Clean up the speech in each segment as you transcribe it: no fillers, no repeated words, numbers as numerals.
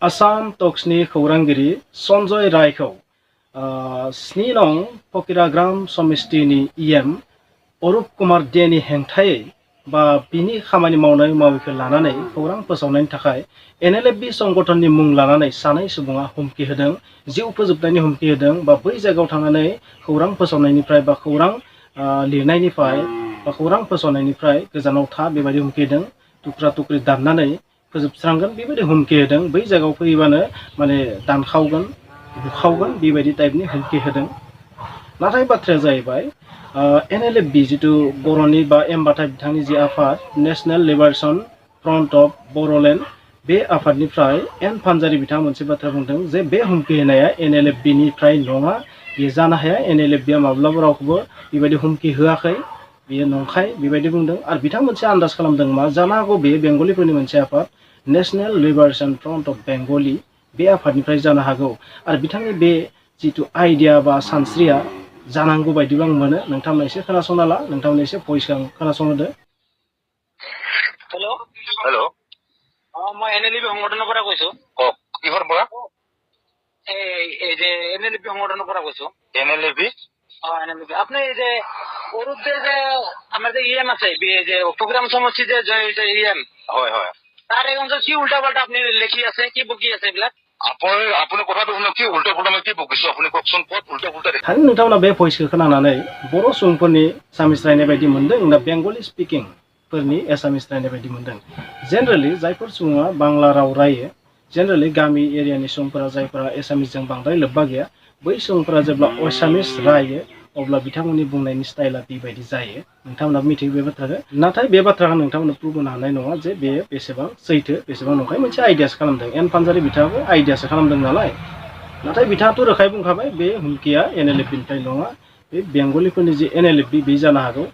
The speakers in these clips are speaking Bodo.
आसाम टक्सनि खौरांगिरि सनजय रायखौ 7 नं फकिराग्राम समिस्तिनि इएम अरूप कुमार देनि हेंथायै बा बिनि खामानि मावनाय माविखौ लानानै खौरां फोसावनायनि थाखाय एनएलएफबि संगठननि मुं लानानै सानै सुबुङा हुमखि होदों, जिउ फोजोबनायनि हुमखि होदों बा बै जायगायाव थांनानै खौरां फोसावनायनिफ्राय बा खौरां लिरनायनिफ्राय बा खौरां फोसावनायनिफ्राय गोजानाव था बेबायदि हुमखि होदों। टुक्रा टुक्रि दाननानै फोजोबस्रांगोन बेबायदि हुमखि होदों। बै जायगायाव फैबानो माने दानखावगोन बुखावगोन बेबायदि टाइपनि हुमखि होदों। नाथाय बाथ्राया जाहैबाय एनएलएफबि जितु बर'नि बा बाथा बिथांनि जि आफाद national liberation front of Bodoland बे आफादनिफ्राय एन फानजारि बिथाङा मोनसे बाथ्रा बुंदों जे बे हुमखि होनाया एनएलएफबिनिफ्राय नङा, बेयो जानो हाया, एनएलएफबिया माब्लाबा रावखौबो बेबायदि हुमखि होआखै, बेयो नंखाय बेबायदि बुंदों। आरो बिथां मोनसे आन्दाज खालामदों मा जानो हागौ बेयो बेंगलिफोरनि मोनसे आफाद national liberation front of Bengali बे आफादनिफ्राय जानो हागौ। आरो बिथांनि बे जितु आइडिया बा सानस्रिया जानांगौ बायदिबो आं मोनो। नोंथांमोना एसे खोनासंना ला, नोंथांमोना एसे भइसखौ खोनासंहोदो। हेलो हेलो मैं एनएलबी সংগঠনৰ পৰা কৈছো। কিহৰ পৰা? এই যে এনএলবি সংগঠনৰ পৰা কৈছো। এনএলবি এনএলবি আপনি যে অৰুপে যে আমাৰ যে ইএম আছে যে প্ৰগ্ৰাম সমষ্টি যে ইএম হয় হয় তাৰ এই অঞ্চল কি উল্টা পাল্টা আপনি লিখি আছে কি বকি আছে এইবিলাক আপুনি কথাটো শুনক, কি উল্টা পুল্টা মই কি বকিছো আপুনি কওকচোন, ক'ত উল্টা পুল্টা দেখি थारैनो नोंथांमोना बे भइसखौ खोनानानै बर' सुबुंफोरनि एसामिस रायनाय बायदि मोनदों ना बेंगलि स्पिकिं फोरनि एसामिस रायनाय बायदि मोनदों? जेनेरेलि जायफोर सुबुङा बांला राव रायो, जेनेरेलि गामि एरियानि सुबुंफोरा जायफोरा एसामिसजों बांद्राय लोब्बा गैया, बै सुबुंफोरा जेब्ला एसामिस रायो अब्ला बिथांमोननि बुंनायनि स्टाइला बेबायदि जायो। नोंथांमोना मिथियो बे बाथ्राखौ। नाथाय बे बाथ्राखौ नोंथांमोना प्रुभ होनो हानाय नङा जे बे बेसेबां सैथो बेसेबां नंखाय। मोनसे आइडियासो खालामदों, एन फानजारि बिथाङाबो आइडियासो खालामदों नालाय। नाथाय बिथाङाथ' रोखायै बुंखाबाय बे हुमखिया एनएलएफबिनिफ्राय नङा, बे बेंगलिफोरनि जि एनएलएफबि बे जानो हागौ।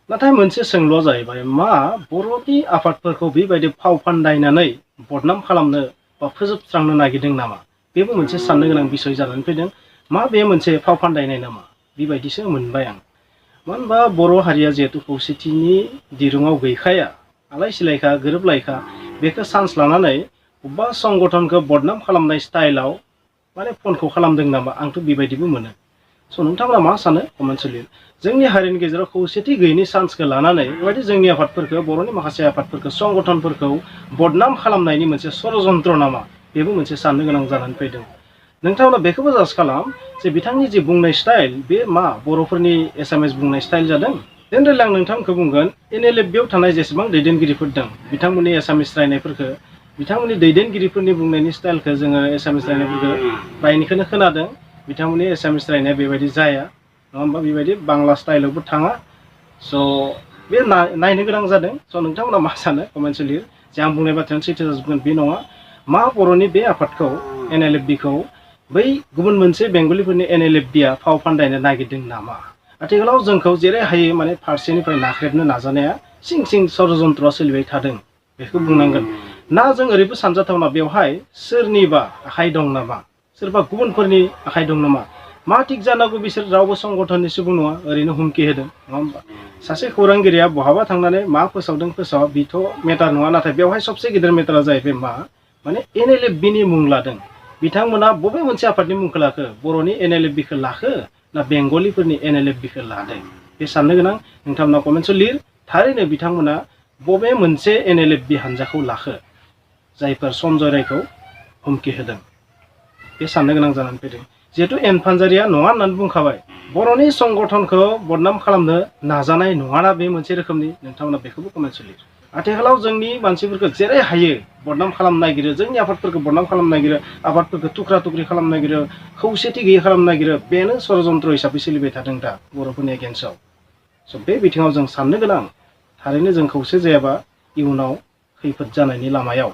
नाथाय मोनसे सोंलुआ जाहैबाय मा बर'नि आफादफोरखौ बेबायदि फाव फान्दायनानै बदनाम खालामनो बा फोजोबस्रांनो नागिरदों नामा? बेबो मोनसे साननो गोनां बिसय जानानै फैदों। मा बे मोनसे फाव फान्दायनाय नामा? बेबायदिसो मोनबाय आं। मानो होनबा बर' हारिया जिहेतु खौसेथिनि दिरुङाव गैखाया, आलाय सिलायखा गोरोबलायखा, बेखौ चान्स लानानै अबेबा संगठनखौ बदनाम खालामनाय स्टाइलाव माने फनखौ खालामदों नामा? आंथ' बेबायदिबो मोनो। स' नोंथांमोना मा सानो कमेन्ट लिर। जोंनि हारिनि गेजेराव खौसेथि गैयैनि चान्सखौ लानानै बेबायदि जोंनि आफादफोरखौ, बर'नि माखासे आफादफोरखौ, संगठनफोरखौ बदनाम खालामनायनि मोनसे षड़यन्त्र नामा? बेबो मोनसे साननो गोनां जानानै फैदों। नोंथांमोना बेखौबो जाज खालाम जे बिथांनि जि बुंनाय स्टाइल बे मा बर'फोरनि एसामिस बुंनाय स्टाइल जादों? जेनेरेलि आं नोंथांखौ बुंगोन एनएलएफबियाव थानाय जेसेबां दैदेनगिरिफोर दं बिथांमोननि एसामिस रायनायफोरखौ, बिथांमोननि दैदेनगिरिफोरनि बुंनायनि स्टाइलखौ जोङो एसामिस रायनायफोरखौ फ्रायनिखौनो खोनादों। बिथांमोननि एसामिस रायनाया बेबायदि जाया, नङा होमबा? बेबायदि बांला स्टाइलावबो थाङा। स' बे नायनो गोनां जादों। स' नोंथांमोना मा सानो कमेन्ट लिर। जे आं बुंनाय बाथ्रायानो सैथो जाजोबगोन बे नङा। मा बर'नि बे आफादखौ एनएलएफबिखौ बै गुबुन मोनसे बेंगलिफोरनि एनएलएफबिया फाव फान्दायनो नागिरदों नामा? आथिखालाव जोंखौ जेरै हायो माने फारसेनिफ्राय नाख्रेबनो नाजानाया सिं सिं षड़यन्त्रआ सोलिबाय थादों, बेखौ बुंनांगोन। ना जों ओरैबो सानजाथावना बेवहाय सोरनिबा आखाइ दं नामा? सोरबा गुबुनफोरनि आखाइ दं नामा? मा थिग जानांगौ बिसोर रावबो संगठननि सुबुं नङा, ओरैनो हुमखि होदों, नङा होमबा? सासे खौरांगिरिया बहाबा थांनानै मा फोसावदों फोसावा बेथ' मेटार नङा। नाथाय बेवहाय सबसे गिदिर मेटारा जाहैबाय मा माने एनएलएफबिनि मुं लादों। बिथांमोना बबे मोनसे आफादनि मुंखौ लाखो? बर'नि एनएलएफबिखौ लाखो ना बेंगलिफोरनि एनएलएफबिखौ लादों? बे साननो गोनां। नोंथांमोना कमेन्टआव लिर। थारैनो बिथांमोना बबे मोनसे एनएलएफबि हान्जाखौ लाखो जायफोर सनजय रायखौ हुमखि होदों? बे साननो गोनां जानानै फैदों। जिहेतु एन फानजारिया नङा होननानै बुंखाबाय, बर'नि संगठनखौ बदनाम खालामनो नाजानाय नङाना बे मोनसे रोखोमनि? नोंथांमोना बेखौबो कमेन्ट लिर। आथिखालाव जोंनि मानसिफोरखौ जेरै हायो बदनाम खालामनो नागिरो, जोंनि आफादफोरखौ बदनाम खालामनो नागिरो, आफादफोरखौ थुख्रा थुख्रि खालामनो नागिरो, खौसेथि गैयै खालामनो नागिरो। बेनो षड़यन्त्र हिसाबै सोलिबाय थादों दा बर'फोरनि एगेन्स्टआव। स' बे बिथिङाव जों साननो गोनां। थारैनो जों खौसे जायाबा इयुनाव खैफोद जानायनि लामायाव